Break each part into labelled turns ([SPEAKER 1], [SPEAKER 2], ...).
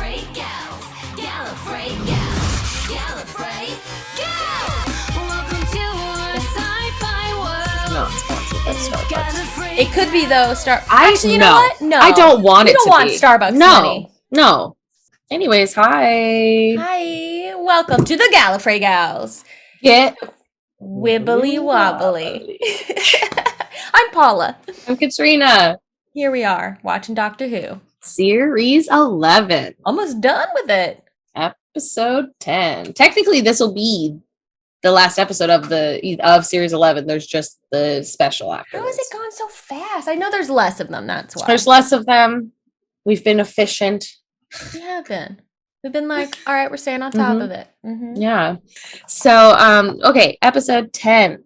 [SPEAKER 1] Gallifrey gals, Gallifrey gals, Gallifrey gals. Welcome to our sci-fi world.
[SPEAKER 2] Not sponsored by Starbucks.
[SPEAKER 1] It
[SPEAKER 3] It could be though.
[SPEAKER 2] Actually,
[SPEAKER 3] you know what? No,
[SPEAKER 2] I don't want it
[SPEAKER 3] you don't
[SPEAKER 2] to
[SPEAKER 3] want
[SPEAKER 2] be.
[SPEAKER 3] Starbucks money.
[SPEAKER 2] No. Anyways, hi.
[SPEAKER 3] Hi, welcome to the Gallifrey gals.
[SPEAKER 2] Get
[SPEAKER 3] Wibbly wobbly. I'm Paula.
[SPEAKER 2] I'm KATRINA.
[SPEAKER 3] Here we are watching Doctor Who.
[SPEAKER 2] Series 11,
[SPEAKER 3] Almost done with it.
[SPEAKER 2] episode 10. Technically, this will be the last episode of series 11. There's just the special after.
[SPEAKER 3] How has it gone so fast? I know there's less of them. That's why.
[SPEAKER 2] There's less of them. We've been efficient.
[SPEAKER 3] We have been. We've been like, all right, we're staying on top of it. Mm-hmm.
[SPEAKER 2] Yeah. So, okay, episode 10.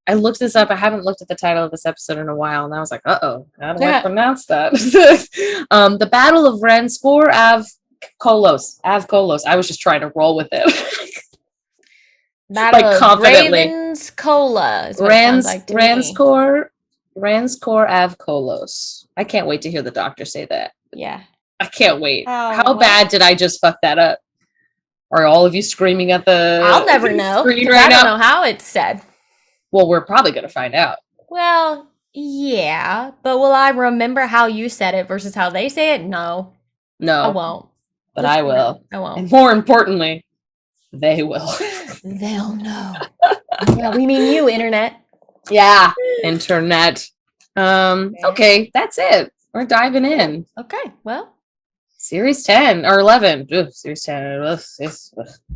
[SPEAKER 2] I looked this up. I haven't looked at the title of this episode in a while, and I was like, uh-oh, how do I pronounce that? The Battle of RANSKOOR KOLOS. I was just trying to roll with it.
[SPEAKER 3] Battle
[SPEAKER 2] like
[SPEAKER 3] of
[SPEAKER 2] confidently.
[SPEAKER 3] Ravens Cola is what it sounds like to me.
[SPEAKER 2] RANSKOOR KOLOS. I can't wait to hear the doctor say that.
[SPEAKER 3] Yeah.
[SPEAKER 2] I can't wait.
[SPEAKER 3] Oh,
[SPEAKER 2] How bad did I just fuck that up? Are all of you screaming at the
[SPEAKER 3] I'll never know.
[SPEAKER 2] screen
[SPEAKER 3] 'Cause
[SPEAKER 2] right
[SPEAKER 3] I don't
[SPEAKER 2] now?
[SPEAKER 3] know how it's said.
[SPEAKER 2] Well, we're probably going to find out.
[SPEAKER 3] Well, yeah, but will I remember how you said it versus how they say it? No,
[SPEAKER 2] No.
[SPEAKER 3] I won't.
[SPEAKER 2] But
[SPEAKER 3] Just
[SPEAKER 2] I will.
[SPEAKER 3] I won't.
[SPEAKER 2] And more importantly, they will.
[SPEAKER 3] They'll know. Yeah, we mean you, internet.
[SPEAKER 2] Yeah, internet. Okay, that's it. We're diving in.
[SPEAKER 3] Okay, well.
[SPEAKER 2] Series 10 or 11. Ugh, series 10. Ugh,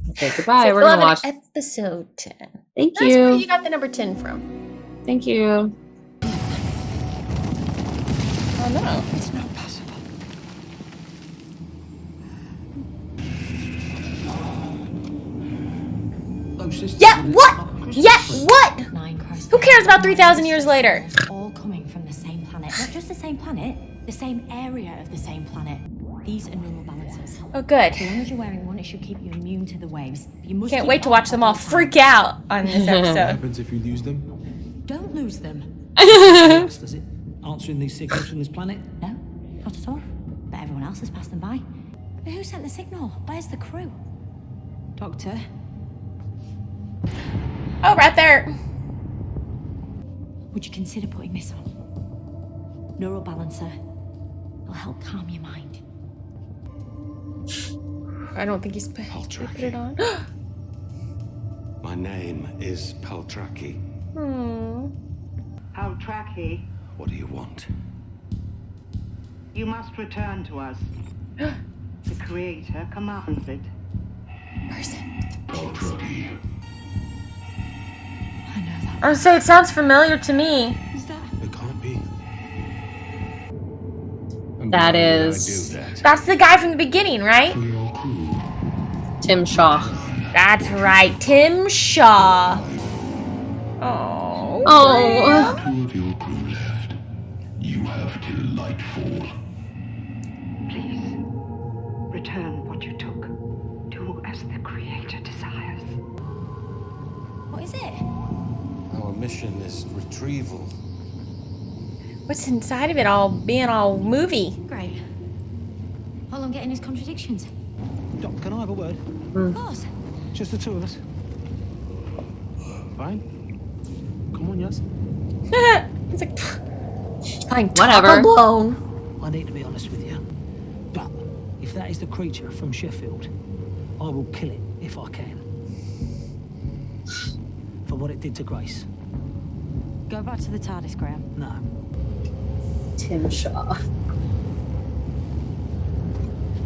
[SPEAKER 2] okay, goodbye. We're going to watch.
[SPEAKER 3] Episode 10.
[SPEAKER 2] Thank
[SPEAKER 3] That's where
[SPEAKER 2] you.
[SPEAKER 3] you got the number 10 from.
[SPEAKER 2] Thank you.
[SPEAKER 3] Oh, no.
[SPEAKER 4] It's not possible.
[SPEAKER 3] Yeah, what? Yeah, what? Who cares about 3,000 years later?
[SPEAKER 5] All coming from the same planet. Not just the same planet, the same area of the same planet. These are neural balancers.
[SPEAKER 3] Oh, good.
[SPEAKER 5] As long as you're wearing one, it should keep you immune to the waves. You must
[SPEAKER 3] Can't
[SPEAKER 5] keep
[SPEAKER 3] wait
[SPEAKER 5] it
[SPEAKER 3] to
[SPEAKER 5] on
[SPEAKER 3] watch them all
[SPEAKER 5] the time.
[SPEAKER 3] freak out on this
[SPEAKER 4] What
[SPEAKER 3] episode.
[SPEAKER 4] happens if you lose them?
[SPEAKER 5] Don't lose them.
[SPEAKER 6] Yes, does it? Answering these signals from this planet?
[SPEAKER 5] No, not at all. But everyone else has passed them by. But who sent the signal? Where's the crew? Doctor?
[SPEAKER 3] Oh, right there.
[SPEAKER 5] Would you consider putting this on? Neural balancer. It'll help calm your mind.
[SPEAKER 3] I don't think he's put it on.
[SPEAKER 4] My name is Paltraki.
[SPEAKER 7] Paltraki,
[SPEAKER 4] What do you want?
[SPEAKER 7] you must return to us. The Creator commands it.
[SPEAKER 4] Paltraki.
[SPEAKER 5] I know that.
[SPEAKER 3] Oh, so it sounds familiar to me.
[SPEAKER 5] Is that?
[SPEAKER 4] It can't be. And
[SPEAKER 2] That
[SPEAKER 4] why would I
[SPEAKER 2] is-
[SPEAKER 4] do that?
[SPEAKER 3] That's the guy from the beginning, right?
[SPEAKER 4] For your crew.
[SPEAKER 2] Tim Shaw.
[SPEAKER 3] That's right, Tim Shaw. Oh.
[SPEAKER 2] Oh.
[SPEAKER 8] Two of your crew left. You have till nightfall.
[SPEAKER 7] Please, return what you took. Do as the Creator desires.
[SPEAKER 5] What is it?
[SPEAKER 4] Our mission is retrieval.
[SPEAKER 3] What's inside of it all being all movie?
[SPEAKER 5] Great. All I'm getting is contradictions.
[SPEAKER 6] Doc, can I have a word?
[SPEAKER 5] Of course.
[SPEAKER 6] Just the two of us.
[SPEAKER 4] Fine? Come on, yes?
[SPEAKER 3] It's like, fine,
[SPEAKER 2] Whatever.
[SPEAKER 3] talk alone.
[SPEAKER 6] I need to be honest with you. But if that is the creature from Sheffield, I will kill it if I can. For what it did to Grace.
[SPEAKER 5] Go back to the TARDIS, Graham.
[SPEAKER 6] No.
[SPEAKER 2] Tim Shaw.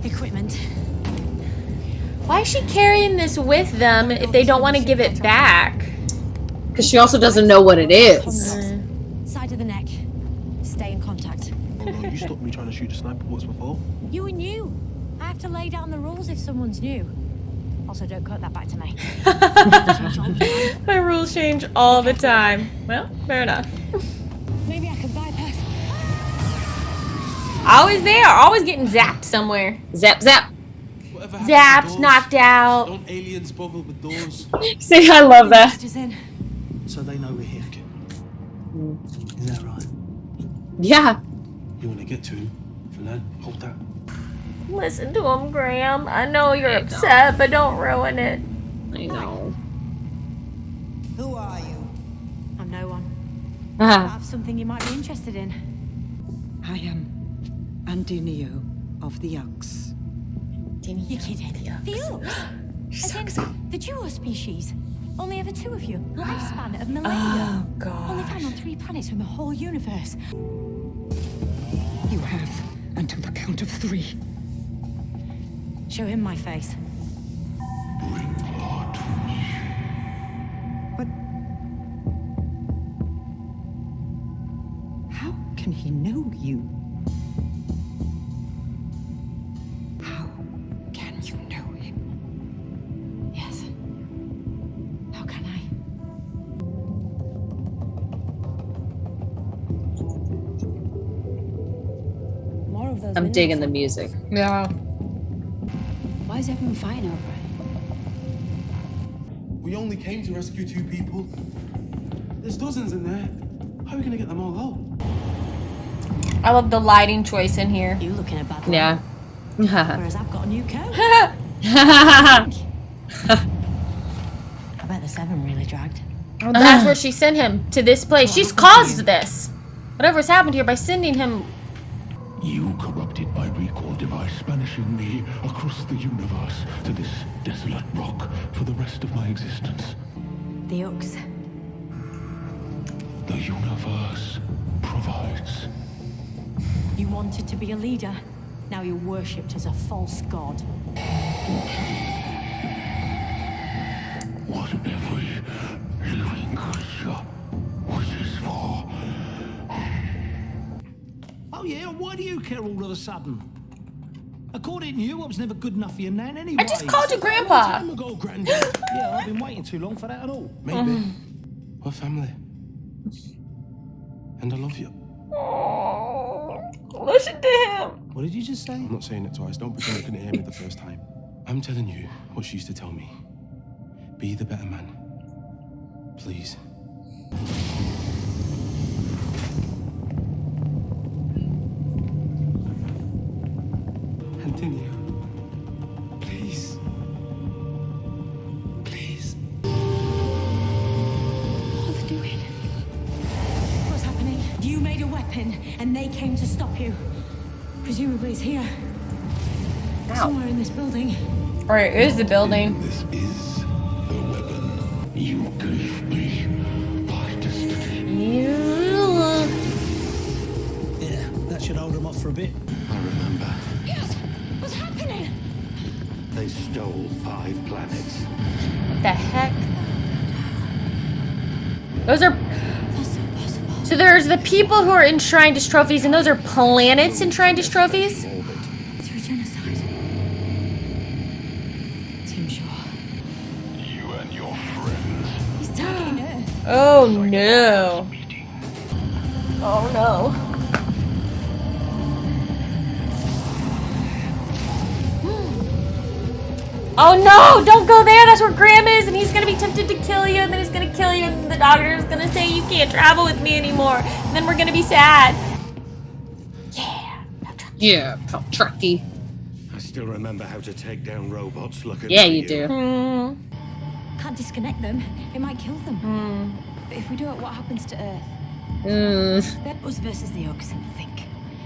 [SPEAKER 5] Equipment.
[SPEAKER 3] Why is she carrying this with them if they don't want to give it back?
[SPEAKER 2] Because she also doesn't know what it is.
[SPEAKER 5] Side of the neck. Stay in contact.
[SPEAKER 4] Oh no, you stopped me trying to shoot a sniper once before.
[SPEAKER 5] You were new. I have to lay down the rules if someone's new. Also, don't cut that back to me.
[SPEAKER 3] My rules change all the time. Well, fair enough.
[SPEAKER 5] Maybe I could bypass.
[SPEAKER 3] Always there, always getting zapped somewhere.
[SPEAKER 2] Zap, zap.
[SPEAKER 4] Whatever happened to
[SPEAKER 3] Zapped,
[SPEAKER 4] doors?
[SPEAKER 3] knocked out.
[SPEAKER 4] Don't aliens bother with doors?
[SPEAKER 2] See, I love that.
[SPEAKER 5] Just in.
[SPEAKER 6] So they know we're here. Is that right?
[SPEAKER 2] Yeah.
[SPEAKER 4] You want to get to him? Fernand, hold that.
[SPEAKER 3] Listen to him, Graham. I know you're upset, but don't ruin it.
[SPEAKER 2] I know.
[SPEAKER 5] Who are you? I'm no one. I
[SPEAKER 2] Ah,
[SPEAKER 5] have something you might be interested in.
[SPEAKER 7] I am Andinio of the Ux.
[SPEAKER 5] You're kidding. The Ux? As in, the duo species. Only ever 2 of you. Lifespan of millennia.
[SPEAKER 3] Oh,
[SPEAKER 5] Only found on
[SPEAKER 3] gosh.
[SPEAKER 5] 3 planets from the whole universe.
[SPEAKER 7] You have until the count of 3.
[SPEAKER 5] Show him my face.
[SPEAKER 8] Bring her to me.
[SPEAKER 7] But how can he know you? How can you know him?
[SPEAKER 5] Yes. How can I? More of those.
[SPEAKER 2] I'm digging the music.
[SPEAKER 3] Yeah.
[SPEAKER 5] Why is everyone fighting over it?
[SPEAKER 4] We only came to rescue 2 people. There's dozens in there. How are we gonna get them all out?
[SPEAKER 3] I love the lighting choice in here.
[SPEAKER 5] You looking at bad.
[SPEAKER 2] Yeah.
[SPEAKER 5] Whereas I've got a new coat. I bet the 7 really dragged.
[SPEAKER 3] Oh, that's where she sent him, to this place. She's caused this. Whatever's happened here by sending him.
[SPEAKER 8] You corrupted my recall device, banishing me across the universe to this desolate rock for the rest of my existence.
[SPEAKER 5] The Ux.
[SPEAKER 8] The universe provides.
[SPEAKER 5] You wanted to be a leader. Now you're worshipped as a false god.
[SPEAKER 8] What every living creature wishes for.
[SPEAKER 6] Oh yeah, why do you care all of a sudden? According to you, I was never good enough for your nan anyway.
[SPEAKER 3] I just called you Grandpa.
[SPEAKER 6] Time ago, Granddad. Yeah, I've been waiting too long for that at all.
[SPEAKER 4] Maybe. We're family. And I love you.
[SPEAKER 3] Oh, listen to him.
[SPEAKER 6] What did you just say?
[SPEAKER 4] I'm not saying it twice. Don't pretend you couldn't hear me the first time. I'm telling you what she used to tell me. Be the better man. Please. Antonia. Please. Please.
[SPEAKER 5] What are they doing? What's happening? You made a weapon, and they came to stop you. Presumably it's here. Somewhere in this building.
[SPEAKER 3] Or it is the building.
[SPEAKER 8] This is the weapon you gave me by destiny.
[SPEAKER 6] Yeah, that should hold them off for a bit.
[SPEAKER 8] I remember.
[SPEAKER 5] Yes! What's happening?
[SPEAKER 8] They stole 5 planets.
[SPEAKER 3] What the heck? Those are.
[SPEAKER 5] That's impossible.
[SPEAKER 3] So there's the people who are enshrined as trophies, and those are planets enshrined as trophies?
[SPEAKER 5] Through genocide. Tim Shaw.
[SPEAKER 8] You and your friends.
[SPEAKER 5] He's targeting Earth.
[SPEAKER 3] Oh no. Oh no. Oh no! Don't go there! That's where Graham is, and he's gonna be tempted to kill you, and then he's gonna kill you, and the doctor is gonna say you can't travel with me anymore. And then we're gonna be sad. Yeah.
[SPEAKER 2] Yeah, Trucky.
[SPEAKER 9] I still remember how to take down robots. Look at
[SPEAKER 2] Yeah, you do.
[SPEAKER 5] Can't disconnect them. It might kill them. But if we do it, what happens to Earth? Us versus the Ux. Think.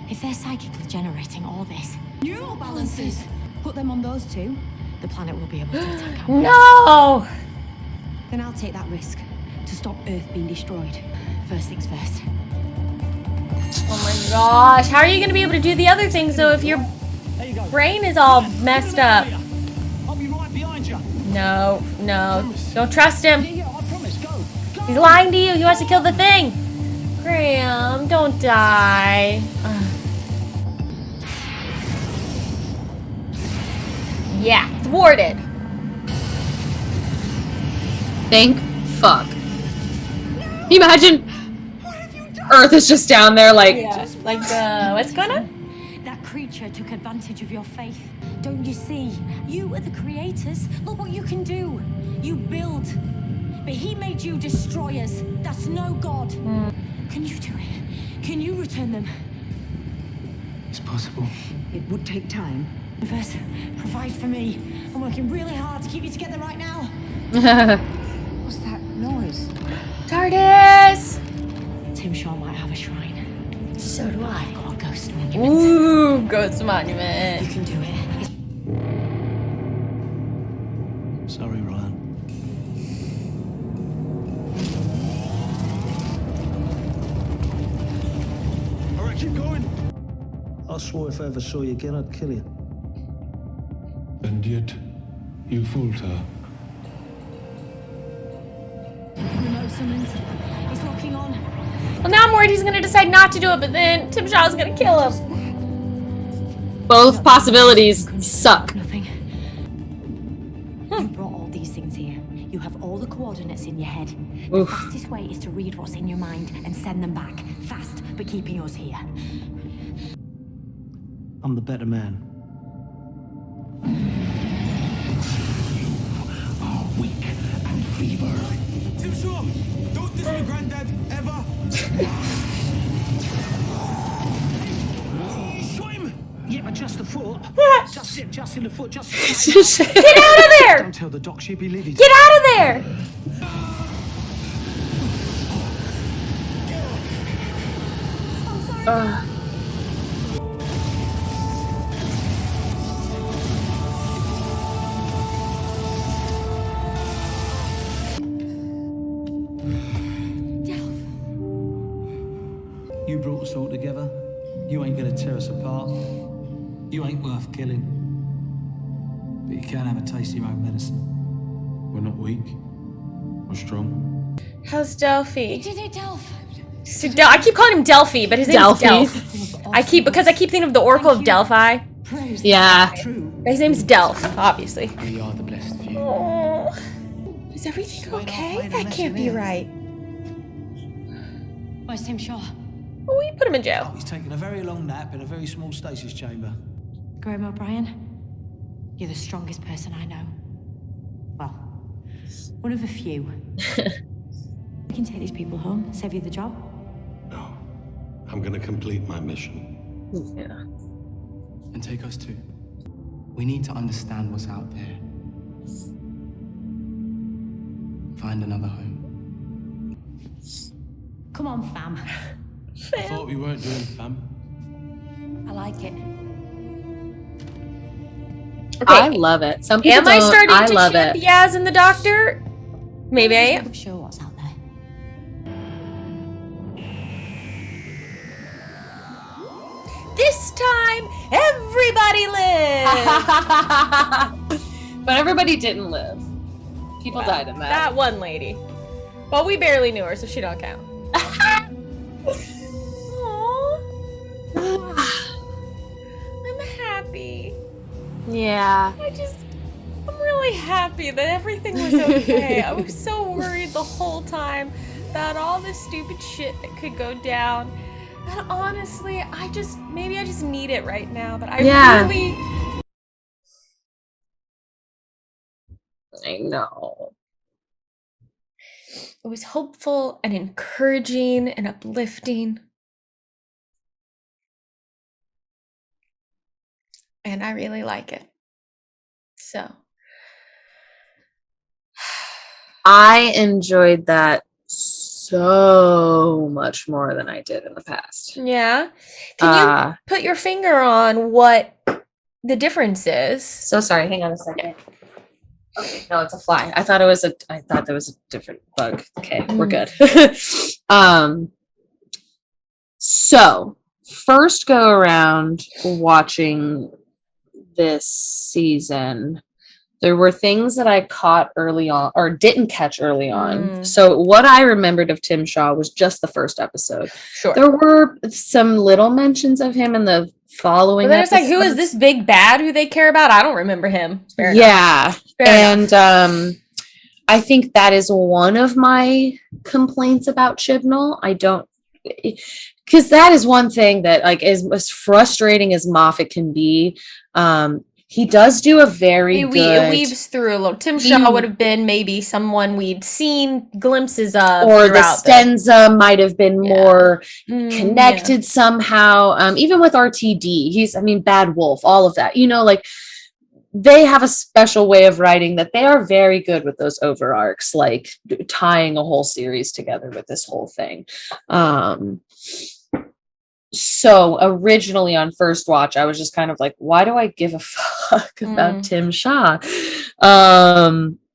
[SPEAKER 5] If they're psychically generating all this neural balances, put them on those 2, the planet will be able to attack our
[SPEAKER 3] No!
[SPEAKER 5] Then I'll take that risk to stop Earth being destroyed. First things first.
[SPEAKER 3] Oh my gosh. How are you gonna be able to do the other things though if your
[SPEAKER 6] There you go.
[SPEAKER 3] brain is all messed up?
[SPEAKER 6] I'll be right behind you.
[SPEAKER 3] No, no. Don't trust him.
[SPEAKER 6] Yeah, I promise. Go.
[SPEAKER 3] He's lying to you. He wants to kill the thing. Graham, don't die. Ugh. Yeah, thwarted.
[SPEAKER 2] Thank fuck. Can you imagine? Earth is just down there like.
[SPEAKER 3] Yeah, like what's going on?
[SPEAKER 5] That creature took advantage of your faith. Don't you see? You are the creators. Look what you can do. You build. But he made you destroyers. That's no god. Can you do it? Can you return them?
[SPEAKER 4] It's possible.
[SPEAKER 7] It would take time,
[SPEAKER 5] Universe, provide for me. I'm working really hard to keep you together right now.
[SPEAKER 7] What's that noise?
[SPEAKER 3] TARDIS!
[SPEAKER 5] Tim Shaw might have a shrine.
[SPEAKER 3] So do I.
[SPEAKER 5] I've got a ghost monument.
[SPEAKER 3] Ooh, ghost monument.
[SPEAKER 5] You can do it.
[SPEAKER 6] Sorry, Ryan.
[SPEAKER 9] All right, keep going.
[SPEAKER 6] I swore if I ever saw you again, I'd kill you.
[SPEAKER 8] And yet, you falter.
[SPEAKER 5] Remote summons. It's locking on.
[SPEAKER 3] Well, now I'm worried he's gonna decide not to do it, but then Tim Shaw's gonna kill him.
[SPEAKER 2] Both possibilities suck.
[SPEAKER 5] Nothing. You brought all these things here. You have all the coordinates in your head. The
[SPEAKER 2] Oof.
[SPEAKER 5] fastest way is to read what's in your mind and send them back. Fast, but keeping us here.
[SPEAKER 6] I'm the better man.
[SPEAKER 8] Are weak and feeble.
[SPEAKER 9] Tim Shaw, don't diss my granddad ever. Shot him.
[SPEAKER 6] Yeah, but just the foot. just in the foot. Just.
[SPEAKER 3] Get out of there!
[SPEAKER 9] Don't tell the doc she'll be livid.
[SPEAKER 3] Get out of there!
[SPEAKER 6] You brought us all together. You ain't gonna tear us apart. You ain't worth killing. But you can have a taste of your own medicine.
[SPEAKER 4] We're not weak. We're strong.
[SPEAKER 3] How's Delphi?
[SPEAKER 5] Did it, Delph?
[SPEAKER 3] So I keep calling him Delphi, but his name's Delph. I keep thinking of the Oracle of Delphi.
[SPEAKER 2] Yeah.
[SPEAKER 3] His name's Delph, obviously.
[SPEAKER 4] We are the blessed few.
[SPEAKER 3] Oh, is everything okay? That can't be right.
[SPEAKER 5] Where's Tim Shaw?
[SPEAKER 3] Well, we put him in jail.
[SPEAKER 6] He's taken a very long nap in a very small stasis chamber.
[SPEAKER 5] Graham O'Brien, you're the strongest person I know. Well, one of a few. We can take these people home, save you the job.
[SPEAKER 9] No, I'm gonna complete my mission.
[SPEAKER 2] Yeah.
[SPEAKER 10] And take us too. We need to understand what's out there. Find another home.
[SPEAKER 5] Come on, fam.
[SPEAKER 4] I thought we weren't doing fam.
[SPEAKER 5] I like it.
[SPEAKER 3] Okay.
[SPEAKER 2] I love it. Some people
[SPEAKER 3] Am I
[SPEAKER 2] don't.
[SPEAKER 3] starting
[SPEAKER 2] I
[SPEAKER 3] to
[SPEAKER 2] love
[SPEAKER 3] ship
[SPEAKER 2] it.
[SPEAKER 3] Yaz and the Doctor? Maybe I am.
[SPEAKER 5] I'm sure what's out there.
[SPEAKER 3] This time, everybody lives.
[SPEAKER 2] But everybody didn't live. People died in that.
[SPEAKER 3] That one lady. Well, we barely knew her, so she don't count. I'm happy.
[SPEAKER 2] Yeah.
[SPEAKER 3] I'm really happy that everything was okay. I was so worried the whole time about all this stupid shit that could go down. And honestly, maybe I just need it right now, but I really...
[SPEAKER 2] I know.
[SPEAKER 3] It was hopeful and encouraging and uplifting. And I really like it. So.
[SPEAKER 2] I enjoyed that so much more than I did in the past.
[SPEAKER 3] Yeah. Can you put your finger on what the difference is?
[SPEAKER 2] So sorry, hang on a second. Okay, no, it's a fly. I thought there was a different bug. Okay, we're good. So first go around watching this season, there were things that I caught early on or didn't catch early on. So what I remembered of Tim Shaw was just the first episode.
[SPEAKER 3] Sure.
[SPEAKER 2] There were some little mentions of him in the following
[SPEAKER 3] But then it's like, who is
[SPEAKER 2] episodes.
[SPEAKER 3] this big bad who they care about? I don't remember him. Fair
[SPEAKER 2] Yeah.
[SPEAKER 3] enough.
[SPEAKER 2] And I think that is one of my complaints about Chibnall. I don't, because that is one thing that, like, is as frustrating as Moffat can be. He does do a very
[SPEAKER 3] It
[SPEAKER 2] good,
[SPEAKER 3] weaves through a little. Tim Shaw would have been maybe someone we'd seen glimpses of,
[SPEAKER 2] or the
[SPEAKER 3] throughout
[SPEAKER 2] Stenza might have been more
[SPEAKER 3] Mm,
[SPEAKER 2] connected somehow. Even with RTD, Bad Wolf, all of that. Like they have a special way of writing that they are very good with those over arcs, like tying a whole series together with this whole thing. So originally on first watch, I was just kind of like, why do I give a fuck about Tim Shaw? But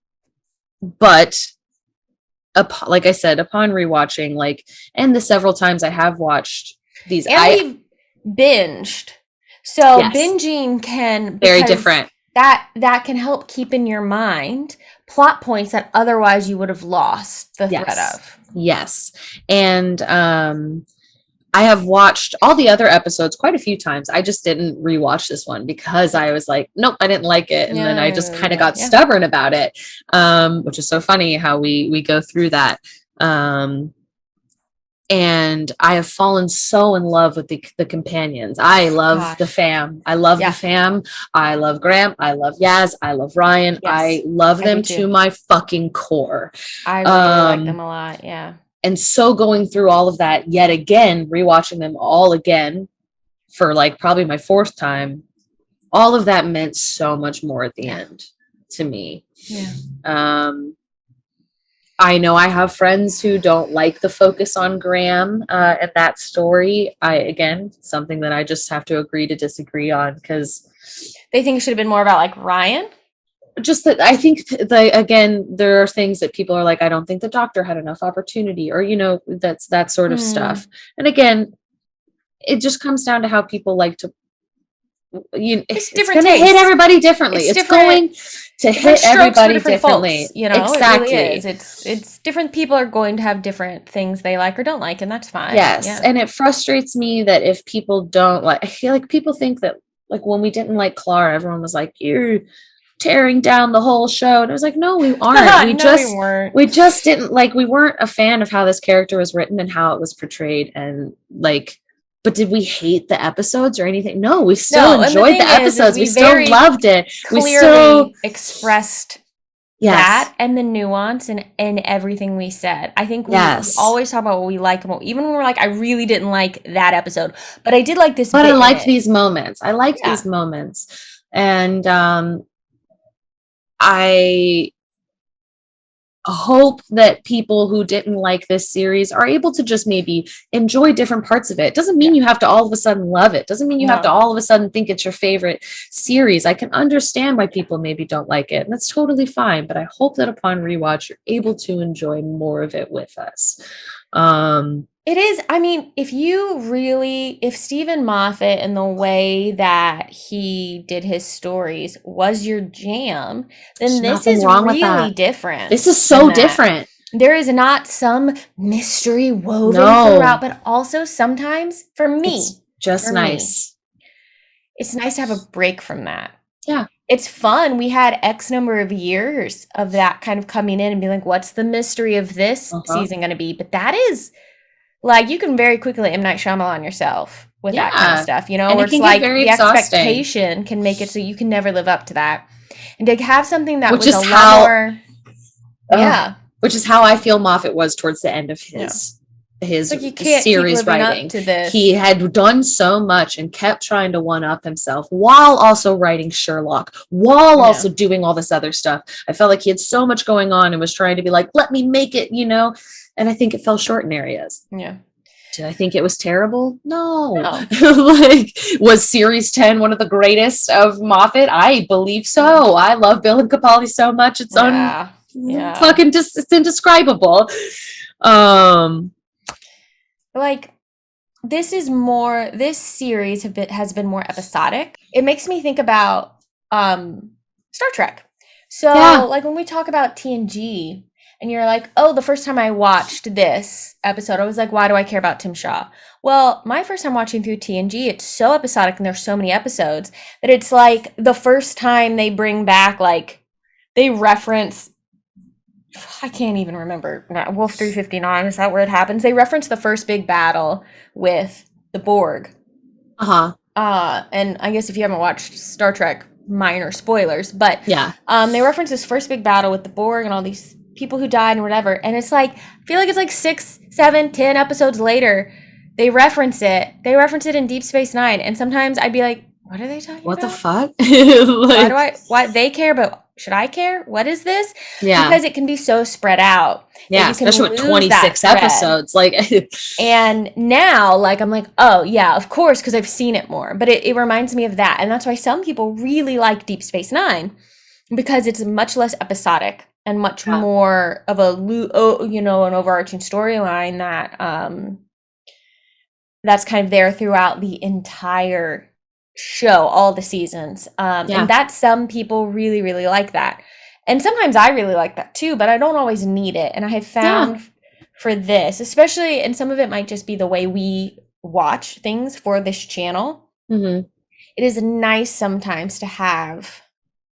[SPEAKER 2] like I said, upon rewatching, like, and the several times I have watched these,
[SPEAKER 3] and we've binged. So
[SPEAKER 2] Yes.
[SPEAKER 3] binging can
[SPEAKER 2] Very
[SPEAKER 3] because
[SPEAKER 2] different.
[SPEAKER 3] That can help keep in your mind plot points that otherwise you would have lost the thread of.
[SPEAKER 2] Yes. And I have watched all the other episodes quite a few times. I just didn't rewatch this one because I was like, nope, I didn't like it. And then I just kind of got stubborn about it, which is so funny how we go through that. And I have fallen so in love with the companions. I love the fam. I love the fam. I love Graham. I love Yaz. I love Ryan.
[SPEAKER 3] Yes,
[SPEAKER 2] I love
[SPEAKER 3] I
[SPEAKER 2] them
[SPEAKER 3] do too.
[SPEAKER 2] to my fucking core.
[SPEAKER 3] I really like them a lot. Yeah.
[SPEAKER 2] And so going through all of that yet again, rewatching them all again for like probably my fourth time, all of that meant so much more at the end to me.
[SPEAKER 3] Yeah.
[SPEAKER 2] I know I have friends who don't like the focus on Graham and that story. Something that I just have to agree to disagree on, because
[SPEAKER 3] they think it should have been more about like Ryan.
[SPEAKER 2] Just that I think there are things that people are like, I don't think the Doctor had enough opportunity, or that's that sort of stuff. And again, it just comes down to how people like to. It's going to hit everybody differently. It's going to hit everybody differently.
[SPEAKER 3] Folks,
[SPEAKER 2] exactly.
[SPEAKER 3] It really is. It's different people are going to have different things they like or don't like, and that's fine.
[SPEAKER 2] Yes, and it frustrates me that if people don't like, I feel like people think that like when we didn't like Clara, everyone was like, you're tearing down the whole show, and it was like, no, we aren't. We just didn't like, we weren't a fan of how this character was written and how it was portrayed, and like, but did we hate the episodes or anything? No, we still enjoyed the episodes. We still loved it. We still
[SPEAKER 3] expressed that and the nuance in everything we said. I think we always talk about what we like, and even when we're like, I really didn't like that episode, but I did like this.
[SPEAKER 2] But I liked these moments. I liked these moments, and I hope that people who didn't like this series are able to just maybe enjoy different parts of it. Doesn't mean you have to all of a sudden love it. Doesn't mean you have to all of a sudden think it's your favorite series. I can understand why people maybe don't like it, and that's totally fine. But I hope that upon rewatch, you're able to enjoy more of it with us.
[SPEAKER 3] It is, I mean, if Stephen Moffat and the way that he did his stories was your jam, then this is really different.
[SPEAKER 2] This is so different.
[SPEAKER 3] There is not some mystery woven throughout, but also sometimes, for me,
[SPEAKER 2] it's just nice.
[SPEAKER 3] It's nice to have a break from that.
[SPEAKER 2] Yeah.
[SPEAKER 3] It's fun. We had X number of years of that kind of coming in and being like, what's the mystery of this season going to be? But that is... like, you can very quickly M. Night Shyamalan yourself with that kind of stuff,
[SPEAKER 2] And
[SPEAKER 3] where
[SPEAKER 2] it's
[SPEAKER 3] like
[SPEAKER 2] the
[SPEAKER 3] expectation can make it so you can never live up to that. And to have something that was a lot more...
[SPEAKER 2] Which is how I feel Moffat was towards the end of his series writing. He had done so much and kept trying to one-up himself while also writing Sherlock, while also doing all this other stuff. I felt like he had so much going on and was trying to be like, let me make it, and I think it fell short in areas.
[SPEAKER 3] Yeah.
[SPEAKER 2] Did I think it was terrible? No. Like, was Series 10 one of the greatest of Moffat? I believe so. I love Bill and Capaldi so much. It's fucking just, it's indescribable.
[SPEAKER 3] Like, this series has been more episodic. It makes me think about Star Trek. So like when we talk about TNG, and you're like, oh, the first time I watched this episode, I was like, why do I care about Tim Shaw? Well, my first time watching through TNG, it's so episodic and there's so many episodes that it's like the first time they bring back, like, they reference, I can't even remember, Wolf 359, is that where it happens? They reference the first big battle with the Borg. And I guess if you haven't watched Star Trek minor spoilers, but
[SPEAKER 2] Yeah.
[SPEAKER 3] they reference this first big battle with the Borg and all these people who died and whatever, and it's like, I feel like it's like 6, 7, 10 episodes later they reference it in Deep Space Nine, and sometimes I'd be like, what are they talking
[SPEAKER 2] What
[SPEAKER 3] about?
[SPEAKER 2] the fuck?
[SPEAKER 3] Why they care, but should I care? What is this?
[SPEAKER 2] Yeah.
[SPEAKER 3] Because it can be so spread out.
[SPEAKER 2] Yeah,
[SPEAKER 3] you can
[SPEAKER 2] especially with
[SPEAKER 3] lose
[SPEAKER 2] 26
[SPEAKER 3] that thread.
[SPEAKER 2] episodes. Like,
[SPEAKER 3] And now, like, I'm like, oh, yeah, of course, because I've seen it more. But it reminds me of that. And that's why some people really like Deep Space Nine, because it's much less episodic and much more of an overarching storyline that's kind of there throughout the entire show, all the seasons. And that some people really, really like that. And sometimes I really like that too, but I don't always need it. And I have found for this, especially, and some of it might just be the way we watch things for this channel, it is nice sometimes to have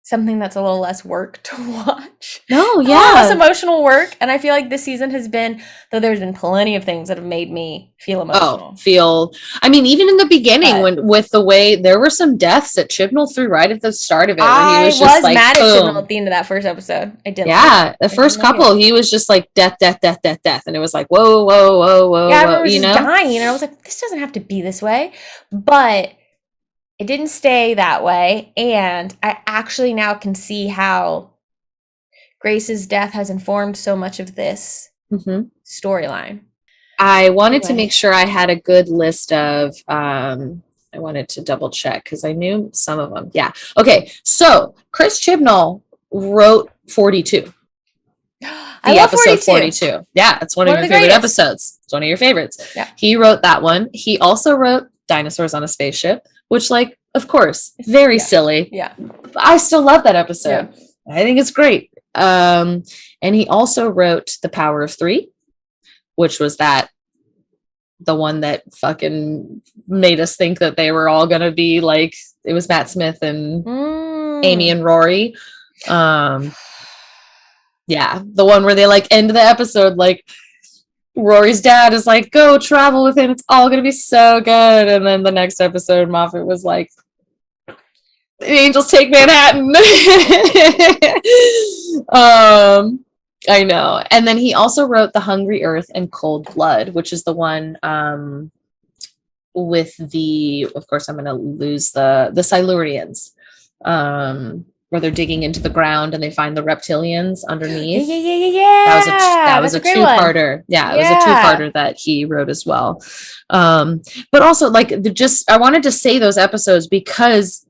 [SPEAKER 3] something that's a little less work to watch.
[SPEAKER 2] No,
[SPEAKER 3] A little less emotional work. And I feel like this season has been, though there's been plenty of things that have made me feel emotional.
[SPEAKER 2] I mean, even in the beginning, when with the way there were some deaths that Chibnall threw right at the start of it, where he was just like,
[SPEAKER 3] mad at
[SPEAKER 2] boom.
[SPEAKER 3] Chibnall at the end of that first episode. I did.
[SPEAKER 2] Yeah, the first couple, he was just like death, death, death, death, death, and it was like whoa, whoa, whoa, whoa,
[SPEAKER 3] Yeah,
[SPEAKER 2] whoa,
[SPEAKER 3] I was just dying, and I was like, this doesn't have to be this way, but it didn't stay that way, and I actually now can see how Grace's death has informed so much of this storyline.
[SPEAKER 2] I wanted to make sure I had a good list of, I wanted to double check because I knew some of them. Yeah. Okay. So Chris Chibnall wrote 42.
[SPEAKER 3] I love
[SPEAKER 2] episode 42. Yeah. It's one of your favorite episodes. It's one of your favorites.
[SPEAKER 3] Yeah.
[SPEAKER 2] He wrote that one. He also wrote Dinosaurs on a Spaceship, which, like, of course, very silly.
[SPEAKER 3] Yeah.
[SPEAKER 2] But I still love that episode. Yeah. I think it's great. And he also wrote The Power of Three, which was the one that fucking made us think that they were all gonna be like, it was Matt Smith and Amy and Rory. Yeah, the one where they like end the episode like Rory's dad is like, go travel with him, it's all gonna be so good, and then the next episode Moffat was like, the angels take Manhattan. I know. And then he also wrote The Hungry Earth and Cold Blood, which is the one with the, of course I'm going to lose the Silurians, where they're digging into the ground and they find the reptilians underneath.
[SPEAKER 3] Yeah.
[SPEAKER 2] That was a two-parter. Yeah, it was a two-parter that he wrote as well. But also, like, I wanted to say those episodes because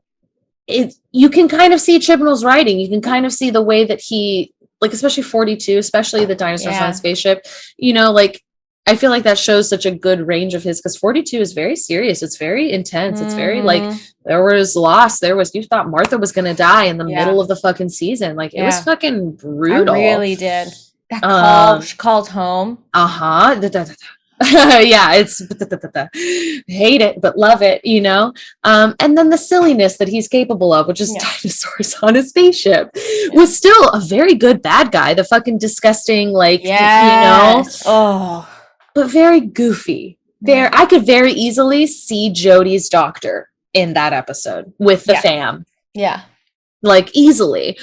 [SPEAKER 2] you can kind of see Chibnall's writing. You can kind of see the way that he, like, especially 42, especially the Dinosaurs on a Spaceship, like, I feel like that shows such a good range of his, because 42 is very serious. It's very intense. It's very, like, there was loss. You thought Martha was going to die in the middle of the fucking season. Like, it was fucking brutal.
[SPEAKER 3] I really did. That call, she calls home.
[SPEAKER 2] Yeah, it's hate it but love it, and then the silliness that he's capable of, which is Dinosaurs on a Spaceship, was still a very good bad guy. The fucking disgusting, like, but very goofy. I could very easily see Jodie's doctor in that episode with the fam.
[SPEAKER 3] Yeah, like,
[SPEAKER 2] easily.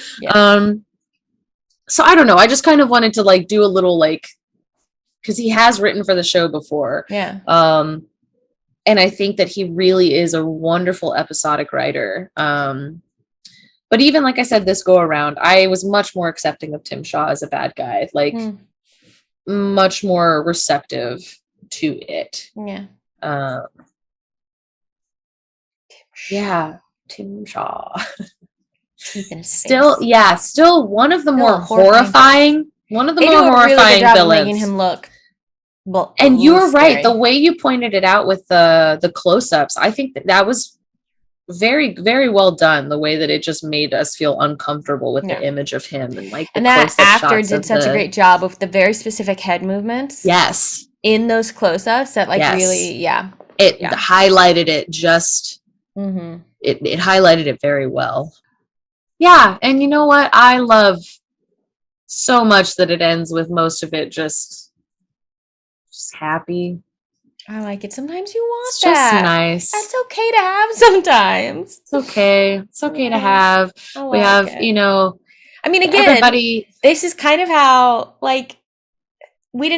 [SPEAKER 2] So I don't know, I just kind of wanted to, like, do a little, like, because he has written for the show before.
[SPEAKER 3] Yeah.
[SPEAKER 2] And I think that he really is a wonderful episodic writer. But even, like I said, this go around, I was much more accepting of Tim Shaw as a bad guy, like much more receptive to it.
[SPEAKER 3] Yeah.
[SPEAKER 2] Tim Shaw.
[SPEAKER 3] Still
[SPEAKER 2] one of the more horrifying. One of the more horrifying villains.
[SPEAKER 3] Making him look,
[SPEAKER 2] and you're right. The way you pointed it out with the close-ups, I think that was very, very well done. The way that it just made us feel uncomfortable with the image of him, and like,
[SPEAKER 3] and that actor did such a great job with the very specific head movements.
[SPEAKER 2] Yes,
[SPEAKER 3] in those close-ups, that really,
[SPEAKER 2] it highlighted it. Just it highlighted it very well. Yeah, and you know what? I love so much that it ends with most of it just happy.
[SPEAKER 3] I like it. Sometimes you want
[SPEAKER 2] It's
[SPEAKER 3] that.
[SPEAKER 2] just nice.
[SPEAKER 3] That's okay to have sometimes.
[SPEAKER 2] It's okay. It's okay to have.
[SPEAKER 3] I
[SPEAKER 2] We
[SPEAKER 3] like
[SPEAKER 2] have,
[SPEAKER 3] it.
[SPEAKER 2] you know,
[SPEAKER 3] I mean, again,
[SPEAKER 2] everybody.
[SPEAKER 3] this is kind of how, like, we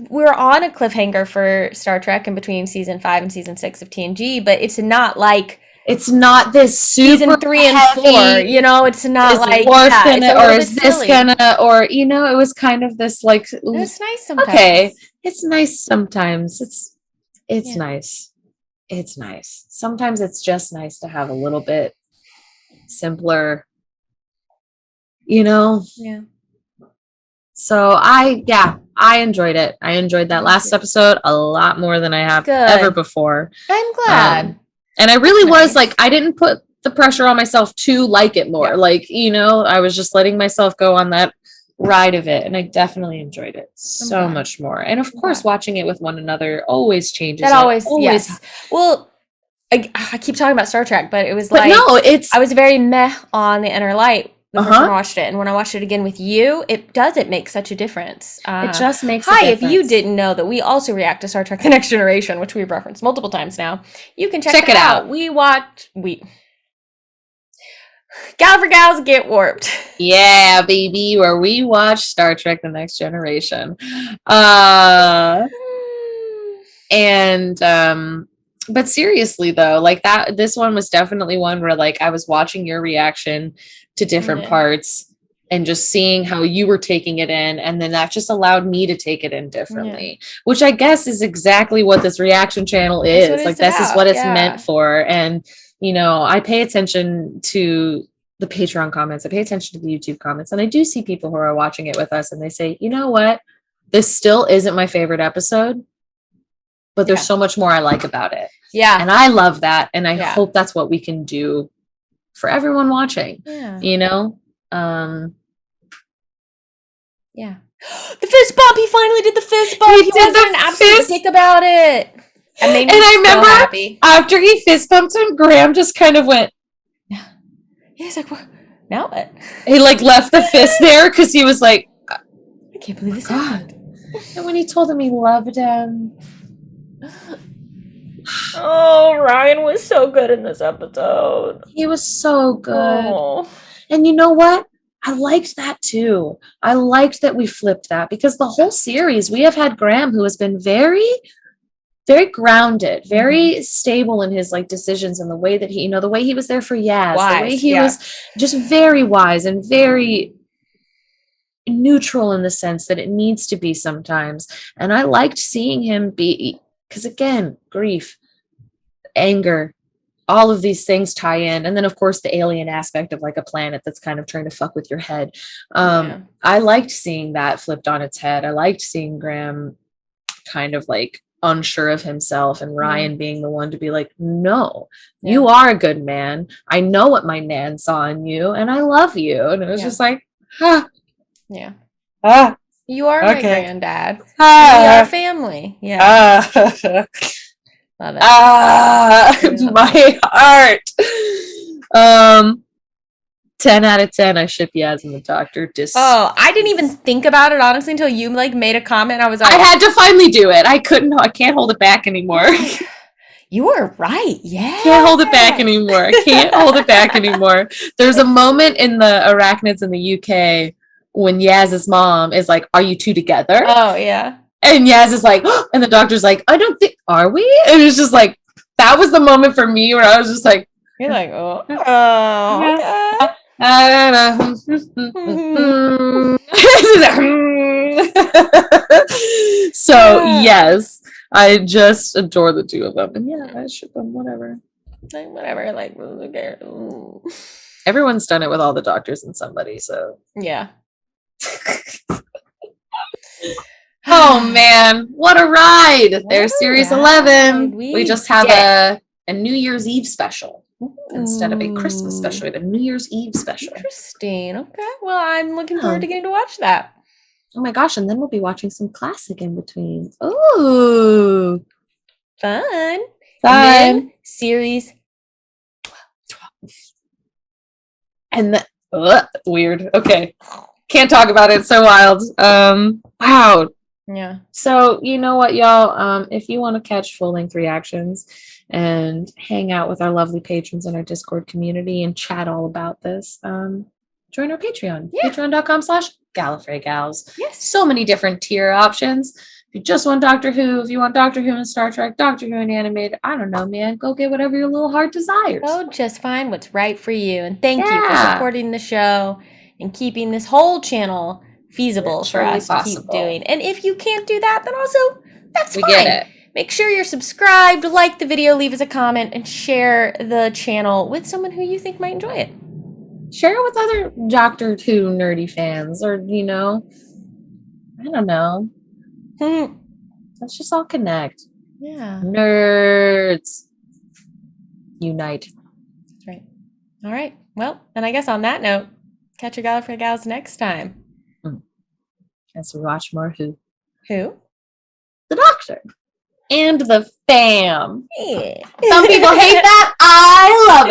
[SPEAKER 3] were on a cliffhanger for Star Trek in between season 5 and season 6 of TNG, but it's not like
[SPEAKER 2] It's not this super
[SPEAKER 3] season 3 and 4, you know, it's not
[SPEAKER 2] is
[SPEAKER 3] like,
[SPEAKER 2] Worf
[SPEAKER 3] yeah,
[SPEAKER 2] gonna,
[SPEAKER 3] it's a
[SPEAKER 2] or
[SPEAKER 3] little
[SPEAKER 2] is
[SPEAKER 3] bit
[SPEAKER 2] this
[SPEAKER 3] silly.
[SPEAKER 2] gonna, or, you know, it was kind of this like,
[SPEAKER 3] It's nice sometimes.
[SPEAKER 2] okay, it's nice sometimes. It's
[SPEAKER 3] Yeah.
[SPEAKER 2] nice. It's nice. Sometimes it's just nice to have a little bit simpler, you know?
[SPEAKER 3] Yeah.
[SPEAKER 2] So I enjoyed it. I enjoyed that last episode a lot more than I have
[SPEAKER 3] Good.
[SPEAKER 2] ever before.
[SPEAKER 3] I'm glad.
[SPEAKER 2] And I really
[SPEAKER 3] That's
[SPEAKER 2] was
[SPEAKER 3] nice.
[SPEAKER 2] like, I didn't put the pressure on myself to like it more.
[SPEAKER 3] Yeah.
[SPEAKER 2] Like, you know, I was just letting myself go on that ride of it. And I definitely enjoyed it so
[SPEAKER 3] glad.
[SPEAKER 2] much more. And of course,
[SPEAKER 3] glad.
[SPEAKER 2] watching it with one another always changes.
[SPEAKER 3] That
[SPEAKER 2] it.
[SPEAKER 3] always, yes. Well, I keep talking about Star Trek, but it was
[SPEAKER 2] But
[SPEAKER 3] like,
[SPEAKER 2] no, it's,
[SPEAKER 3] I was very meh on The Inner Light the first
[SPEAKER 2] Uh-huh.
[SPEAKER 3] time I watched it. And when I watched it again with you, it makes such a difference.
[SPEAKER 2] it just makes
[SPEAKER 3] Hi,
[SPEAKER 2] a
[SPEAKER 3] if you
[SPEAKER 2] difference.
[SPEAKER 3] didn't know that we also react to Star Trek The Next Generation, which we've referenced multiple times now, you can check
[SPEAKER 2] Check
[SPEAKER 3] that
[SPEAKER 2] it
[SPEAKER 3] out. Gallifrey Gals Get Warped.
[SPEAKER 2] Yeah, baby, where we watch Star Trek The Next Generation. But seriously though, like that, this one was definitely one where like I was watching your reaction to different
[SPEAKER 3] Yeah.
[SPEAKER 2] parts and just seeing how you were taking it in, and then that just allowed me to take it in differently, which I guess is exactly what this reaction channel
[SPEAKER 3] That's what
[SPEAKER 2] is. Like
[SPEAKER 3] it's
[SPEAKER 2] this is
[SPEAKER 3] about,
[SPEAKER 2] what it's
[SPEAKER 3] yeah.
[SPEAKER 2] meant for. And you know, I pay attention to the Patreon comments, I pay attention to the YouTube comments, and I do see people who are watching it with us and they say, you know what, this still isn't my favorite episode, but there's so much more I like about it.
[SPEAKER 3] Yeah.
[SPEAKER 2] And I love that. And I
[SPEAKER 3] Yeah.
[SPEAKER 2] hope that's what we can do for everyone watching,
[SPEAKER 3] Yeah.
[SPEAKER 2] you know?
[SPEAKER 3] Yeah. The fist bump! He finally did the fist bump!
[SPEAKER 2] He
[SPEAKER 3] He
[SPEAKER 2] did
[SPEAKER 3] wasn't
[SPEAKER 2] the
[SPEAKER 3] an absolute
[SPEAKER 2] fist-
[SPEAKER 3] dick about it! And made me
[SPEAKER 2] And I
[SPEAKER 3] so
[SPEAKER 2] remember
[SPEAKER 3] happy.
[SPEAKER 2] after he fist bumped him, Graham just kind of went,
[SPEAKER 3] He's like, what? Now what?
[SPEAKER 2] he like left the fist there because he was like,
[SPEAKER 3] I can't believe this
[SPEAKER 2] God.
[SPEAKER 3] happened.
[SPEAKER 2] And when he told him he loved him.
[SPEAKER 3] Oh, Ryan was so good in this episode.
[SPEAKER 2] He was so good.
[SPEAKER 3] Oh.
[SPEAKER 2] And you know what? I liked that too. I liked that we flipped that because the whole series we have had Graham who has been very, very grounded, very stable in his like decisions and the way that he, you know, the way he was there for Yaz, the way he was just very wise and very neutral in the sense that it needs to be sometimes. And I liked seeing him be, because again, grief, anger, all of these things tie in. And then of course the alien aspect of like a planet that's kind of trying to fuck with your head. I liked seeing that flipped on its head. I liked seeing Graham kind of like unsure of himself and Ryan being the one to be like, no, you are a good man. I know what my nan saw in you and I love you. And it was just like,
[SPEAKER 3] Yeah.
[SPEAKER 2] ah,
[SPEAKER 3] You are my
[SPEAKER 2] okay.
[SPEAKER 3] granddad.
[SPEAKER 2] Ah.
[SPEAKER 3] We are family. Yeah. Love it.
[SPEAKER 2] My heart. 10 out of 10. I ship Yaz and the doctor.
[SPEAKER 3] Oh, I didn't even think about it honestly until you like made a comment. I was like,
[SPEAKER 2] I had to finally do it. I can't hold it back anymore.
[SPEAKER 3] You were right. Yeah.
[SPEAKER 2] Can't hold it back anymore. I can't hold it back anymore. There's a moment in the Arachnids in the UK when Yaz's mom is like, are you two together?
[SPEAKER 3] Oh, yeah.
[SPEAKER 2] And Yaz is like, oh, and the doctor's like, I don't think, are we? And it's just like, that was the moment for me where I was just like,
[SPEAKER 3] you're like, okay.
[SPEAKER 2] So yes, I just adore the two of them, and yeah, I ship them. Whatever.
[SPEAKER 3] Like, whatever. Like, who cares?
[SPEAKER 2] Everyone's done it with all the doctors and somebody. So
[SPEAKER 3] Yeah.
[SPEAKER 2] oh man, what a ride!
[SPEAKER 3] What
[SPEAKER 2] There's
[SPEAKER 3] a
[SPEAKER 2] series
[SPEAKER 3] ride.
[SPEAKER 2] 11.
[SPEAKER 3] We
[SPEAKER 2] We just have
[SPEAKER 3] did
[SPEAKER 2] a New Year's Eve special instead of a Christmas special. We have a New Year's Eve special.
[SPEAKER 3] Interesting. Okay. Well, I'm looking forward to getting to watch that.
[SPEAKER 2] Oh my gosh, and then we'll be watching some classic in between. Ooh.
[SPEAKER 3] Fun. And
[SPEAKER 2] Fun.
[SPEAKER 3] then series.
[SPEAKER 2] And weird. Okay. Can't talk about it. It's so wild. Wow.
[SPEAKER 3] Yeah.
[SPEAKER 2] So you know what, y'all? If you want to catch full-length reactions and hang out with our lovely patrons in our Discord community and chat all about this, join our Patreon.
[SPEAKER 3] Yeah.
[SPEAKER 2] Patreon.com/Gallifrey Gals.
[SPEAKER 3] Yes.
[SPEAKER 2] So many different tier options. If you just want Doctor Who, if you want Doctor Who and Star Trek, Doctor Who and animated, I don't know, man. Go get whatever your little heart desires.
[SPEAKER 3] Oh, just find what's right for you. And thank you for
[SPEAKER 2] Yeah.
[SPEAKER 3] supporting the show and keeping this whole channel feasible for
[SPEAKER 2] Literally
[SPEAKER 3] us to keep
[SPEAKER 2] possible.
[SPEAKER 3] doing. And if you can't do that, then also that's
[SPEAKER 2] We
[SPEAKER 3] fine.
[SPEAKER 2] get it.
[SPEAKER 3] Make sure you're subscribed, like the video, leave us a comment, and share the channel with someone who you think might enjoy it.
[SPEAKER 2] Share it with other Doctor Who nerdy fans, or I don't know. Let's just all connect.
[SPEAKER 3] Yeah.
[SPEAKER 2] Nerds unite.
[SPEAKER 3] That's right. All right. Well, and I guess on that note, catch your Gallifrey Gals next time.
[SPEAKER 2] As we watch more Who.
[SPEAKER 3] Who?
[SPEAKER 2] The Doctor. And the fam.
[SPEAKER 3] Yeah.
[SPEAKER 2] Some people hate that. I love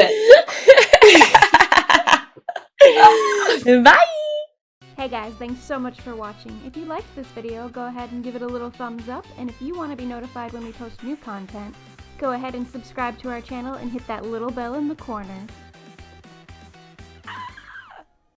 [SPEAKER 2] it.
[SPEAKER 3] Bye.
[SPEAKER 11] Hey guys, thanks so much for watching. If you liked this video, go ahead and give it a little thumbs up, and if you want to be notified when we post new content, go ahead and subscribe to our channel and hit that little bell in the corner.